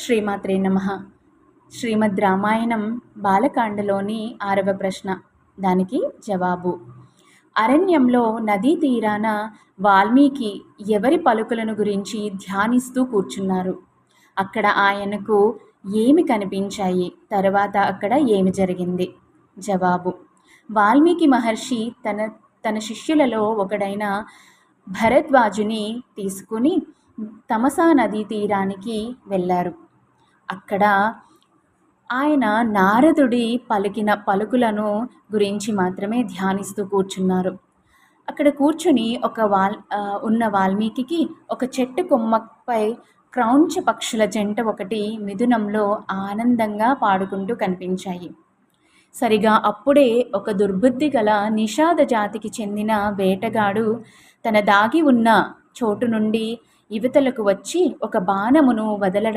శ్రీమాత్రే నమః. శ్రీమద్ రామాయణం బాలకాండలోని 6వ ప్రశ్న. దానికి జవాబు. అరణ్యంలో నదీ తీరాన వాల్మీకి ఎవరి పలుకులను గురించి ధ్యానిస్తూ కూర్చున్నారు. అక్కడ ఆయనకు ఏమి కనిపించాయి? తర్వాత అక్కడ ఏమి జరిగింది? జవాబు. వాల్మీకి మహర్షి తన శిష్యులలో ఒకడైన భరద్వాజుని తీసుకుని తమసా నదీ తీరానికి వెళ్ళారు. అక్కడ ఆయన నారదుడి పలికిన పలుకులను గురించి మాత్రమే ధ్యానిస్తూ కూర్చున్నారు. అక్కడ కూర్చుని ఉన్న వాల్మీకి ఒక చెట్టు కొమ్మపై క్రౌంచ పక్షుల జంట ఒకటి మిథునంలో ఆనందంగా పాడుకుంటూ కనిపించాయి. సరిగా అప్పుడే ఒక దుర్బుద్ధి గల నిషాద జాతికి చెందిన వేటగాడు తన దాగి ఉన్న చోటు నుండి యువతలకు వచ్చి ఒక బాణమును వదలడం